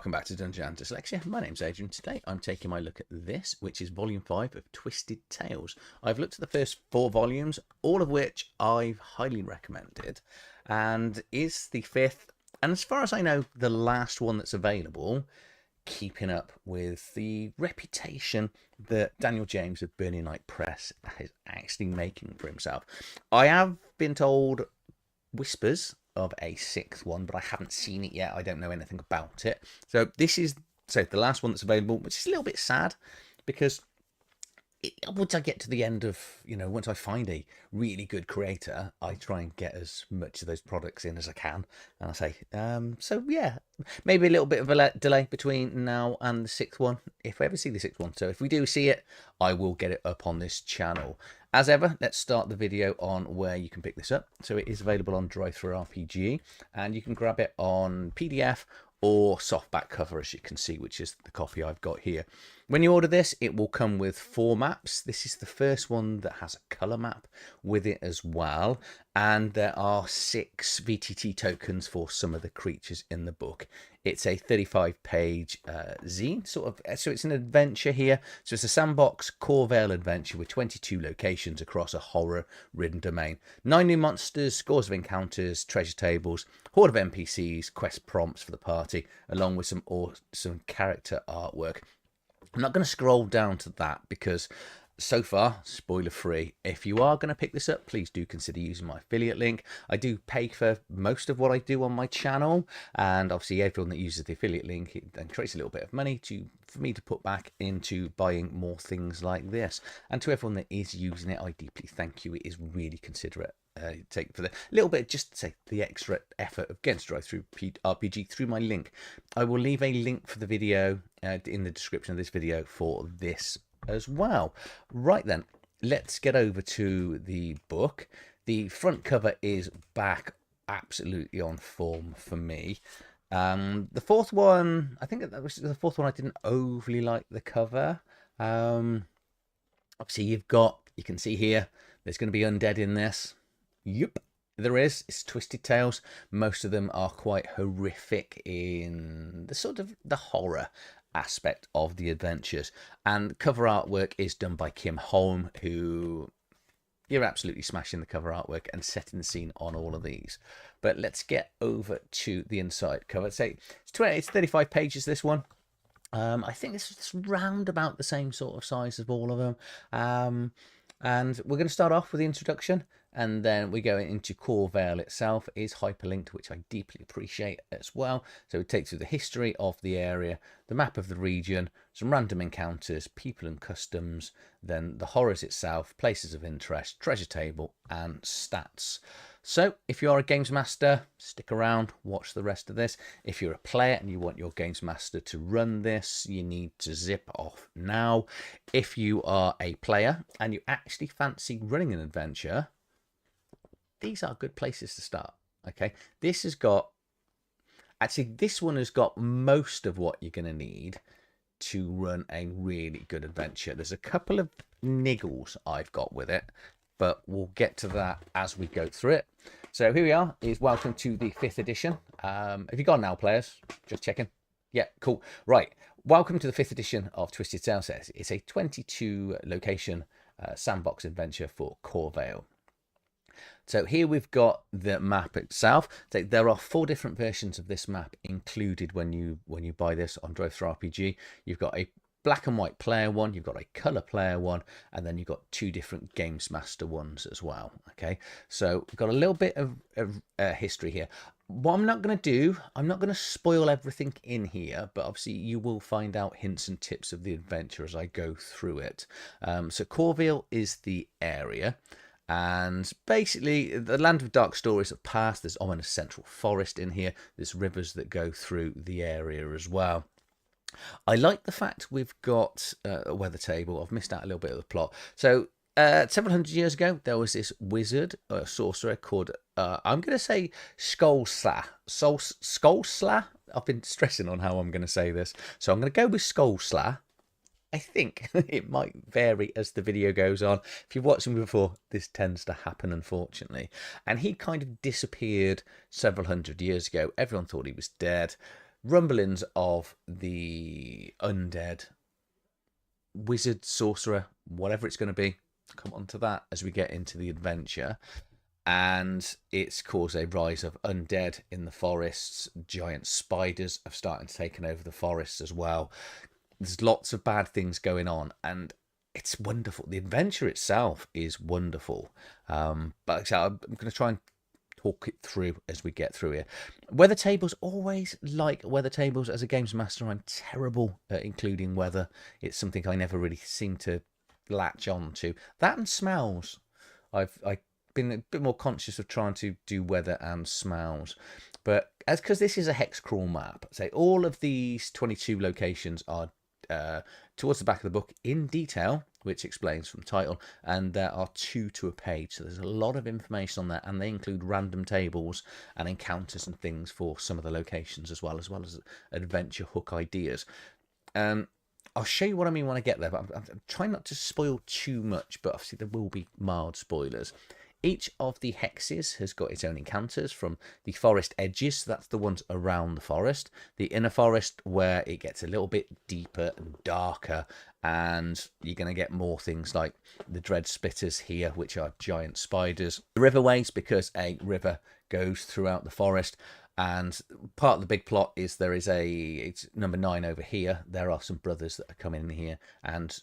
welcome back to Dungeon and Dyslexia. My name's Adrian. Today I'm taking my look at this, which is Volume 5 of Twisted Tales. I've looked at the first 4 volumes, all of which I've highly recommended, and is the 5th, and as far as I know, the last one that's available, keeping up with the reputation that Daniel James of Burning Night Press is actually making for himself. I have been told whispers of a 6th one, but I haven't seen it yet. I don't know anything about it. So this is the last one that's available, which is a little bit sad because once I get to the end of, once I find a really good creator, I try and get as much of those products in as I can. And I say, so yeah, maybe a little bit of a delay between now and the 6th one, if I ever see the 6th one. So if we do see it, I will get it up on this channel. As ever, let's start the video on where you can pick this up. So it is available on TTRPG, and you can grab it on PDF or softback cover, as you can see, which is the copy I've got here. When you order this, it will come with 4 maps. This is the first one that has a color map with it as well, and there are 6 VTT tokens for some of the creatures in the book. It's a 35-page zine, so it's an adventure here. So it's a sandbox Corvale adventure with 22 locations across a horror-ridden domain. 9 new monsters, scores of encounters, treasure tables, horde of NPCs, quest prompts for the party, along with some awesome character artwork. I'm not going to scroll down to that because so far, spoiler free. If you are going to pick this up, please do consider using my affiliate link. I do pay for most of what I do on my channel, and obviously everyone that uses the affiliate link, it then creates a little bit of money for me to put back into buying more things like this. And to everyone that is using it, I deeply thank you. It is really considerate. Take for the little bit, just to say the extra effort of getting to drive through RPG through my link. I will leave a link for the video in the description of this video for this as well. Right then, let's get over to the book. The front cover is back absolutely on form for me. The 4th one, I think that was the 4th one, I didn't overly like the cover. Obviously you can see here, there's going to be undead in this. Yep, there is. It's Twisted Tales. Most of them are quite horrific in the sort of the horror aspect of the adventures. And cover artwork is done by Kim Holm, who you're absolutely smashing the cover artwork and setting the scene on all of these. But let's get over to the inside cover. Say it's 35 pages, this one. I think it's round about the same sort of size as all of them. And we're going to start off with the introduction, and then we go into Corvale itself. It is hyperlinked, which I deeply appreciate as well. So it takes you the history of the area, the map of the region, some random encounters, people and customs, then the horrors itself, places of interest, treasure table, and stats. So if you are a games master, stick around, watch the rest of this. If you're a player and you want your games master to run this, you need to zip off now. If you are a player and you actually fancy running an adventure, these are good places to start. Okay, this one has got most of what you're going to need to run a really good adventure. There's a couple of niggles I've got with it, but we'll get to that as we go through it. So here we are, is welcome to the 5th edition. Have you gone now, players? Just checking. Yeah, cool. Right, welcome to the 5th edition of Twisted Tales. It's a 22 location sandbox adventure for Corvale. So here we've got the map itself. So there are 4 different versions of this map included when you buy this on TTRPG. You've got a black and white player one, you've got a color player one, and then you've got 2 different games master ones as well. Okay, so we've got a little bit of history here. What I'm not going to do, I'm not going to spoil everything in here, but obviously you will find out hints and tips of the adventure as I go through it. So Corvale is the area. And basically, the land of dark stories have passed. There's ominous central forest in here. There's rivers that go through the area as well. I like the fact we've got a weather table. I've missed out a little bit of the plot. So several hundred years ago, there was this wizard, a sorcerer called, I'm going to say Skullsla. I've been stressing on how I'm going to say this. So I'm going to go with Skullsla. I think it might vary as the video goes on. If you've watched me before, this tends to happen, unfortunately. And he kind of disappeared several hundred years ago. Everyone thought he was dead. rumblings of the undead wizard, sorcerer, whatever it's going to be. Come on to that as we get into the adventure. And it's caused a rise of undead in the forests. Giant spiders have started taking over the forests as well. There's lots of bad things going on, and it's wonderful. The adventure itself is wonderful. But I'm going to try and talk it through as we get through here. Weather tables, always like weather tables. As a games master, I'm terrible at including weather. It's something I never really seem to latch on to. That and smells. I've been a bit more conscious of trying to do weather and smells. But because this is a hex crawl map, say all of these 22 locations are towards the back of the book in detail, which explains from title, and there are 2 to a page, so there's a lot of information on that, and they include random tables and encounters and things for some of the locations as well as adventure hook ideas. I'll show you what I mean when I get there, but I'm trying not to spoil too much, but obviously there will be mild spoilers. Each of the hexes has got its own encounters, from the forest edges, so that's the ones around the forest, the inner forest where it gets a little bit deeper and darker, and you're going to get more things like the dread splitters here, which are giant spiders. The riverways, because a river goes throughout the forest, and part of the big plot is it's number 9 over here. There are some brothers that are coming in here and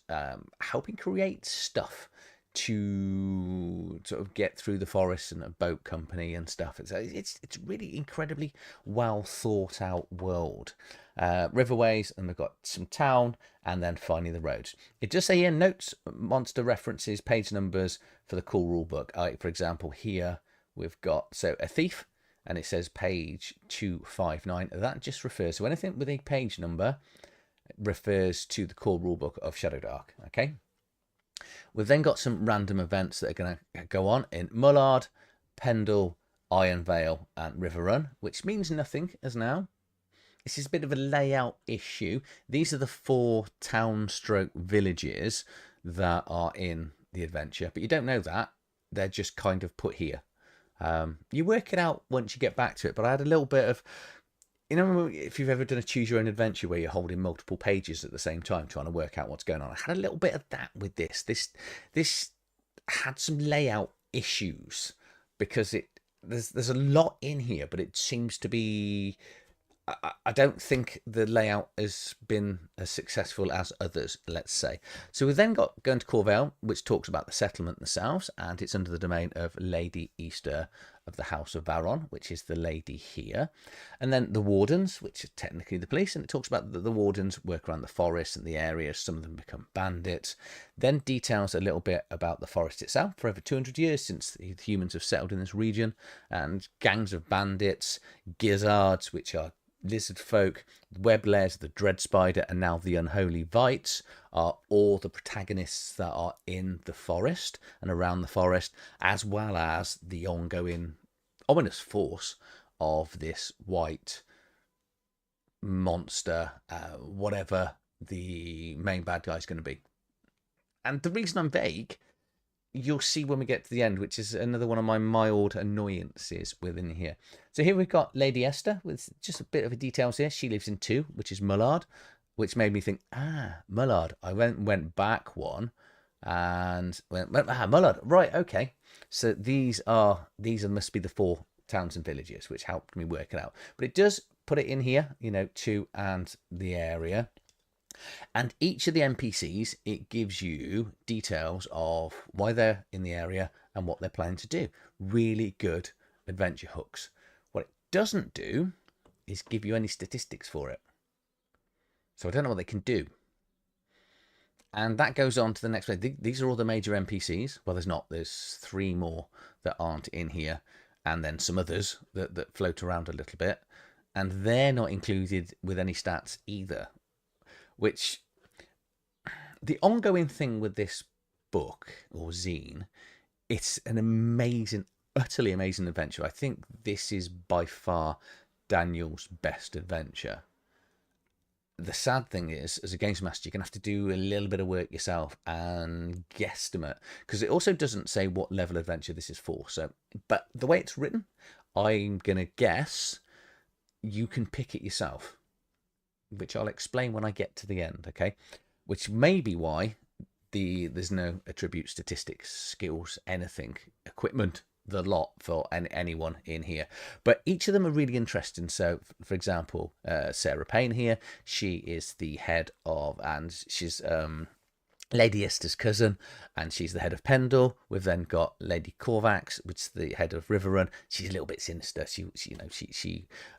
helping create stuff to sort of get through the forest, and a boat company and stuff. It's really incredibly well thought out world. Riverways, and we've got some town, and then finally the roads. It does say here notes, monster references, page numbers for the core rule book. For example, here we've got a thief, and it says page 259. That just refers to anything with a page number, refers to the core rule book of Shadowdark. Okay. We've then got some random events that are going to go on in Mullard, Pendle, Iron Vale, and River Run, which means nothing as now. This is a bit of a layout issue. These are the 4 town-stroke villages that are in the adventure, but you don't know that. They're just kind of put here. You work it out once you get back to it, but I had a little bit of... You know, if you've ever done a choose your own adventure where you're holding multiple pages at the same time trying to work out what's going on, I had a little bit of that with this. This had some layout issues because there's a lot in here, but it seems to be... I don't think the layout has been as successful as others, let's say. So we've then got going to Corvale, which talks about the settlement themselves, and it's under the domain of Lady Easter of the House of Varon, which is the lady here. And then the Wardens, which is technically the police, and it talks about the Wardens work around the forest and the areas. Some of them become bandits. Then details a little bit about the forest itself. For over 200 years since the humans have settled in this region, and gangs of bandits, gizzards, which are lizard folk, web layers, the dread spider, and now the unholy vites are all the protagonists that are in the forest and around the forest, as well as the ongoing ominous force of this white monster, whatever the main bad guy is going to be. And the reason I'm vague, you'll see when we get to the end, which is another one of my mild annoyances within here. So here we've got Lady Esther with just a bit of the details here. She lives in 2, which is Mullard, which made me think, Mullard. I went back one and went, Mullard. Right, okay. So these must be the 4 towns and villages, which helped me work it out. But it does put it in here, 2 and the area. And each of the NPCs, it gives you details of why they're in the area and what they're planning to do. Really good adventure hooks. What it doesn't do is give you any statistics for it. So I don't know what they can do. And that goes on to the next page. These are all the major NPCs. Well, there's not. There's 3 more that aren't in here. And then some others that float around a little bit. And they're not included with any stats either. Which, the ongoing thing with this book, or zine, it's an amazing, utterly amazing adventure. I think this is by far Daniel's best adventure. The sad thing is, as a games master, you're going to have to do a little bit of work yourself and guesstimate. Because it also doesn't say what level adventure this is for. So, but the way it's written, I'm going to guess you can pick it yourself. which I'll explain when I get to the end, okay? Which may be why there's no attribute, statistics, skills, anything, equipment, the lot for anyone in here. But each of them are really interesting. So, for example, Sarah Payne here, she is the head of, and she's Lady Esther's cousin, and she's the head of Pendle. We've then got Lady Corvax, which is the head of Riverrun. She's a little bit sinister. She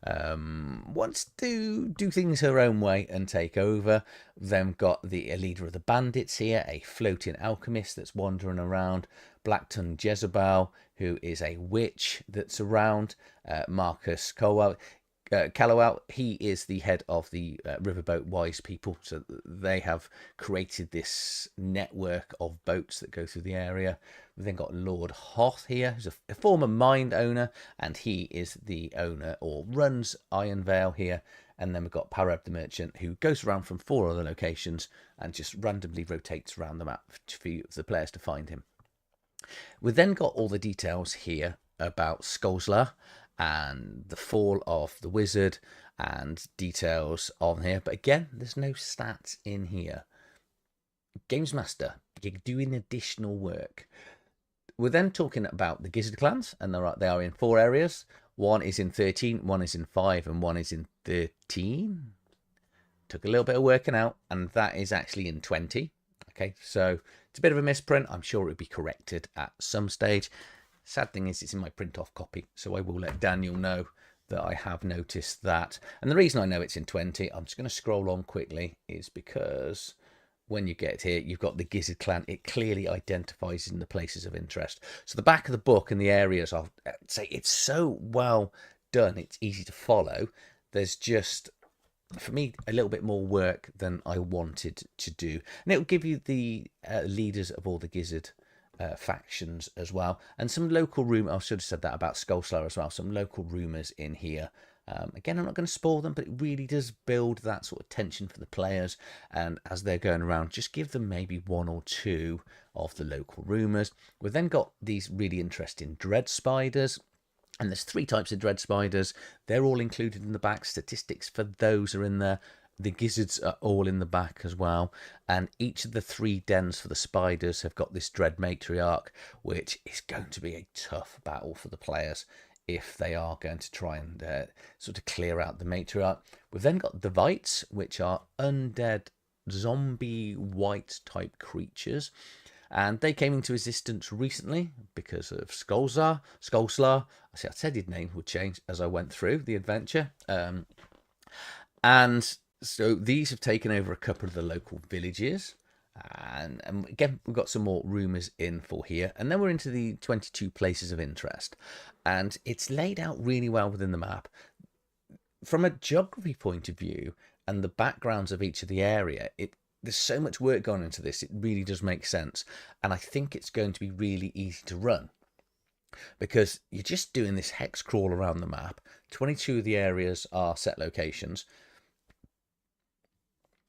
wants to do things her own way and take over. Then got the leader of the bandits here, a floating alchemist that's wandering around. Blackton Jezebel, who is a witch that's around. Marcus Colwell. Callowell, he is the head of the Riverboat Wise People, so they have created this network of boats that go through the area. We've then got Lord Hoth here, who's a former mind owner, and he is the owner or runs Iron Vale here. And then we've got Parab the Merchant, who goes around from 4 other locations and just randomly rotates around the map for the players to find him. We've then got all the details here about Skolslar and the fall of the wizard and details on here, but again, there's no stats in here. Games Master, you're doing additional work. We're then talking about the Gizzard clans, and they are in 4 areas. One is in 13, one is in 5, and one is in 13. Took a little bit of working out, and that is actually in 20. Okay, so it's a bit of a misprint. I'm sure it'll be corrected at some stage. Sad thing is it's in my print-off copy, so I will let Daniel know that I have noticed that. And the reason I know it's in 20, I'm just going to scroll on quickly, is because when you get here, you've got the Gizzard clan. It clearly identifies in the places of interest. So the back of the book and the areas, I'll say it's so well done. It's easy to follow. There's just, for me, a little bit more work than I wanted to do. And it'll give you the leaders of all the Gizzard factions as well, and some local rumour. I should have said that about Skolslar as well. Some local rumours in here. Again, I'm not going to spoil them, but it really does build that sort of tension for the players. And as they're going around, just give them maybe 1 or 2 of the local rumours. We've then got these really interesting dread spiders. And there's 3 types of dread spiders. They're all included in the back. Statistics for those are in there. The gizzards are all in the back as well, and each of the 3 dens for the spiders have got this dread matriarch, which is going to be a tough battle for the players if they are going to try and sort of clear out the matriarch. We've then got the Vites, which are undead zombie white type creatures, and they came into existence recently because of Skolslar. I said his name would change as I went through the adventure, and so these have taken over a couple of the local villages. And again, we've got some more rumours in for here. And then we're into the 22 places of interest. And it's laid out really well within the map. From a geography point of view and the backgrounds of each of the area, there's so much work gone into this. It really does make sense. And I think it's going to be really easy to run, because you're just doing this hex crawl around the map. 22 of the areas are set locations.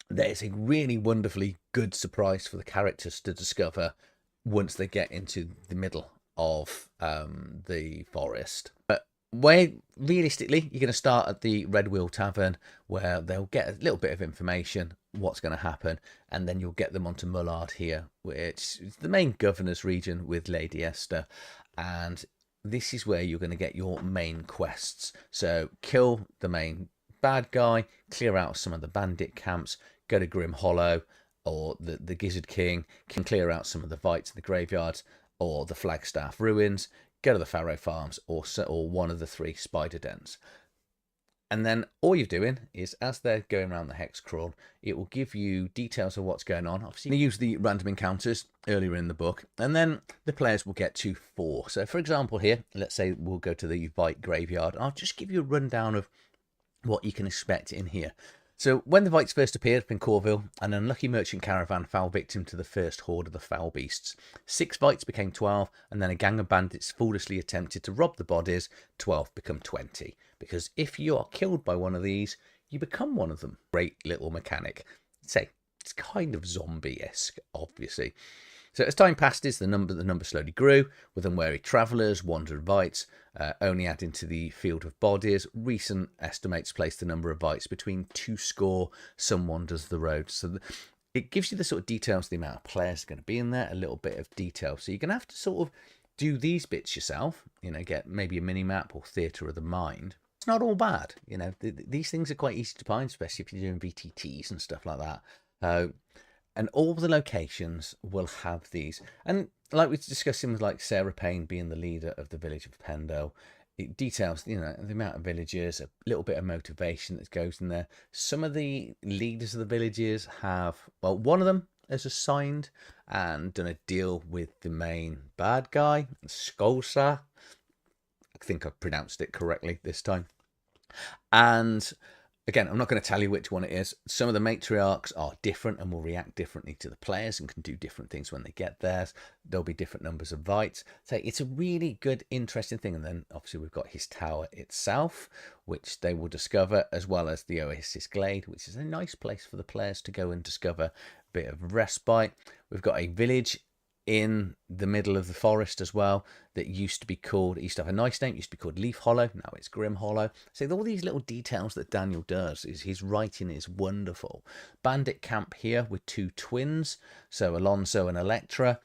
There's a really wonderfully good surprise for the characters to discover once they get into the middle of the forest. But realistically, you're going to start at the Red Wheel Tavern, where they'll get a little bit of information, what's going to happen, and then you'll get them onto Mullard here, which is the main governor's region with Lady Esther. And this is where you're going to get your main quests. So kill the main bad guy, clear out some of the bandit camps, go to Grim Hollow, or the Gizzard King, can clear out some of the Vites in the graveyards, or the Flagstaff Ruins, go to the Farrow Farms, or one of the 3 spider dens. And then all you're doing is, as they're going around the hex crawl, it will give you details of what's going on. Obviously, you use the random encounters earlier in the book, and then the players will get to 4. So, for example, here, let's say we'll go to the Vite graveyard. I'll just give you a rundown of what you can expect in here. So when the Vites first appeared up in Corville, an unlucky merchant caravan fell victim to the first horde of the foul beasts. 6 Vites became 12, and then a gang of bandits foolishly attempted to rob the bodies. 12 become 20. Because if you are killed by one of these, you become one of them. Great little mechanic. Say, it's kind of zombie-esque, obviously. So as time passes, the number slowly grew, with unwary travellers, wandered wights, only adding to the field of bodies. Recent estimates place the number of wights between 2 score, some wanders the road. So it gives you the sort of details, the amount of players going to be in there, a little bit of detail. So you're going to have to sort of do these bits yourself, get maybe a mini map or theatre of the mind. It's not all bad, these things are quite easy to find, especially if you're doing VTTs and stuff like that. And all the locations will have these. And like we were discussing with like Sarah Payne being the leader of the village of Pendle, it details, the amount of villagers, a little bit of motivation that goes in there. Some of the leaders of the villages have, well, one of them has assigned and done a deal with the main bad guy, Skolsa. I think I've pronounced it correctly this time. And again, I'm not going to tell you which one it is. Some of the matriarchs are different and will react differently to the players and can do different things when they get theirs. There'll be different numbers of wights. So it's a really good, interesting thing. And then obviously we've got his tower itself, which they will discover, as well as the Oasis Glade, which is a nice place for the players to go and discover a bit of respite. We've got a village in the middle of the forest as well that used to be called, it used to have a nice name, it used to be called Leaf Hollow, now it's Grim Hollow. So all these little details that Daniel does, his writing is wonderful. Bandit camp here with 2 twins, so Alonso and Electra.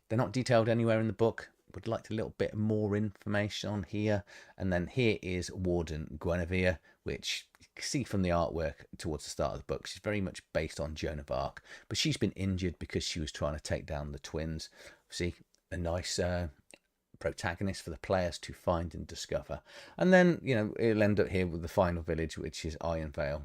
They're not detailed anywhere in the book. Would like a little bit more information on here. And then here is Warden Guinevere, which you can see from the artwork towards the start of the book. She's very much based on Joan of Arc, but she's been injured because she was trying to take down the twins. See, a nice protagonist for the players to find and discover. And then, it'll end up here with the final village, which is Iron Vale.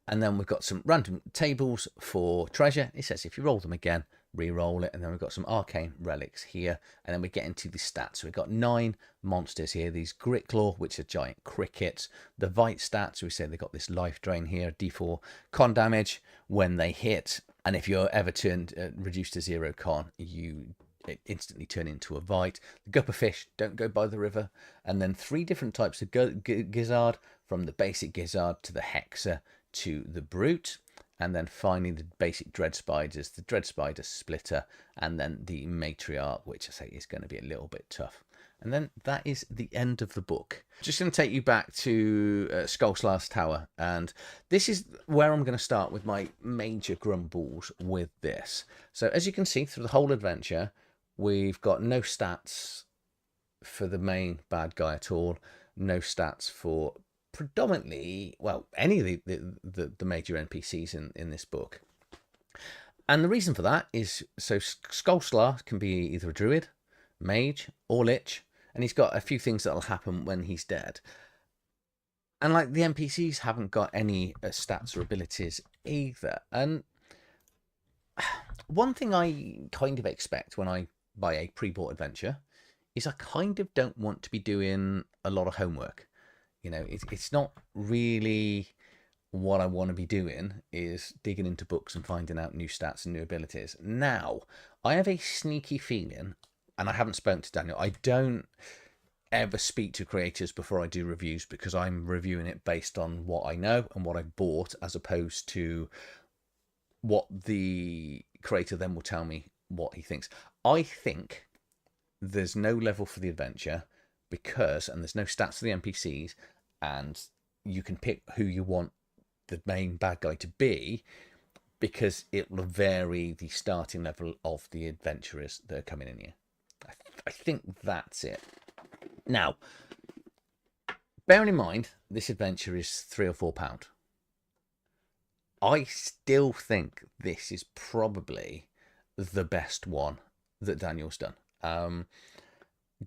And then we've got some random tables for treasure. It says if you roll them again, re-roll it. And then we've got some arcane relics here. And then we get into the stats. So we've got 9 monsters here. These Gritclaw, which are giant crickets. The Vite stats, we say they've got this life drain here, D4 con damage when they hit. And if you're ever reduced to 0 con, you instantly turn into a Vite. The Gupper fish, don't go by the river. And then 3 different types of gizzard, from the basic gizzard to the hexer to the brute. And then finally the basic dread spiders, the dread spider splitter, and then the matriarch, which I say is going to be a little bit tough. And then that is the end of the book. Just going to take you back to Skolslar's Tower, and this is where I'm going to start with my major grumbles with this. So as you can see through the whole adventure, we've got no stats for the main bad guy at all, no stats for predominantly, well, any of the major NPCs in this book. And the reason for that is, so Skolslar can be either a druid, mage, or lich, and he's got a few things that'll happen when he's dead. And like the NPCs haven't got any stats or abilities either. And one thing I kind of expect when I buy a pre-bought adventure is I kind of don't want to be doing a lot of homework. It's not really what I want to be doing, is digging into books and finding out new stats and new abilities. Now, I have a sneaky feeling, and I haven't spoken to Daniel, I don't ever speak to creators before I do reviews, because I'm reviewing it based on what I know and what I bought, as opposed to what the creator then will tell me what he thinks. I think there's no level for the adventure, and there's no stats for the NPCs, and you can pick who you want the main bad guy to be, because it will vary the starting level of the adventurers that are coming in here. I think that's it. Now, bearing in mind, this adventure is £3 or £4. I still think this is probably the best one that Daniel's done.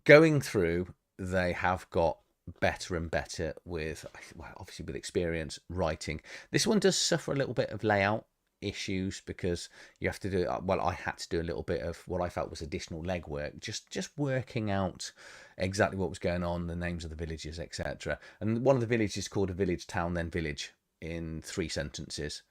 Going through, they have got better and better with, well, obviously with experience writing. This one does suffer a little bit of layout issues, because you have to do, well, I had to do a little bit of what I felt was additional legwork, just working out exactly what was going on, the names of the villages, etc. And one of the villages is called a village, town, then village, in 3 sentences.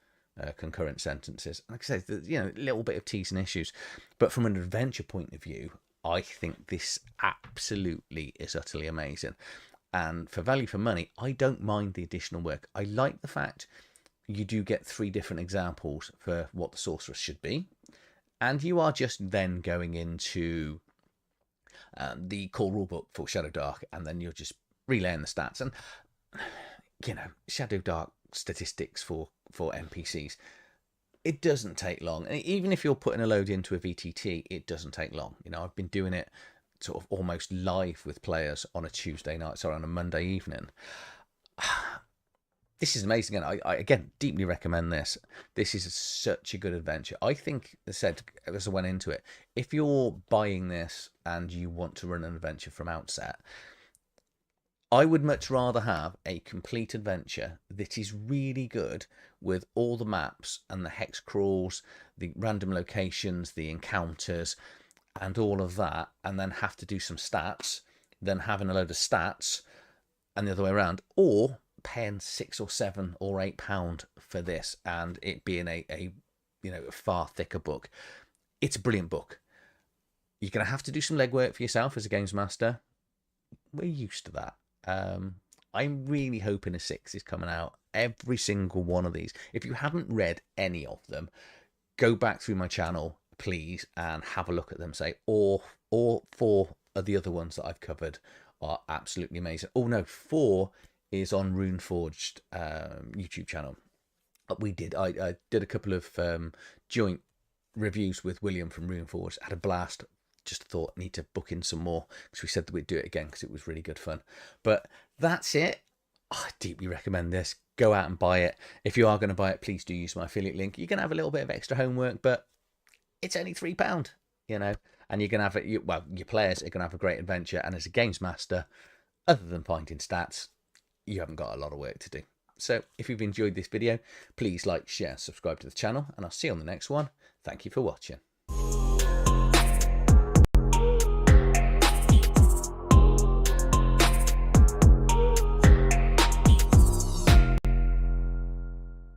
Concurrent sentences. Like I said, a little bit of T's and issues, but from an adventure point of view, I think this absolutely is utterly amazing. And for value for money, I don't mind the additional work. I like the fact you do get 3 different examples for what the sorceress should be, And you are just then going into the core rulebook for Shadowdark, and then you're just relaying the stats. And, you know, Shadowdark statistics for NPCs, it doesn't take long. And even if you're putting a load into a VTT, it doesn't take long. You know, I've been doing it sort of almost live with players on a Tuesday night, sorry, on a Monday evening. This is amazing, and I again deeply recommend this. This is such a good adventure. I think, as I said as I went into it, if you're buying this and you want to run an adventure from outset, I would much rather have a complete adventure that is really good with all the maps and the hex crawls, the random locations, the encounters, and all of that, and then have to do some stats, then having a load of stats, and the other way around, or paying £6 or £7 or £8 for this and it being a you know, a far thicker book. It's a brilliant book. You're going to have to do some legwork for yourself as a games master. We're used to that. I'm really hoping a 6 is coming out. Every single one of these. If you haven't read any of them, go back through my channel, please, and have a look at them. Say, or 4 of the other ones that I've covered are absolutely amazing. Oh no, 4 is on Runeforged YouTube channel. I did a couple of joint reviews with William from Runeforged. Had a blast. Just thought I need to book in some more because we said that we'd do it again because it was really good fun. But that's it. I deeply recommend this. Go out and buy it. If you are going to buy it, please do use my affiliate link. You're going to have a little bit of extra homework, but it's only £3, you know, and you're going to have it. Well, your players are going to have a great adventure. And as a games master, other than finding stats, you haven't got a lot of work to do. So if you've enjoyed this video, please like, share, subscribe to the channel, and I'll see you on the next one. Thank you for watching.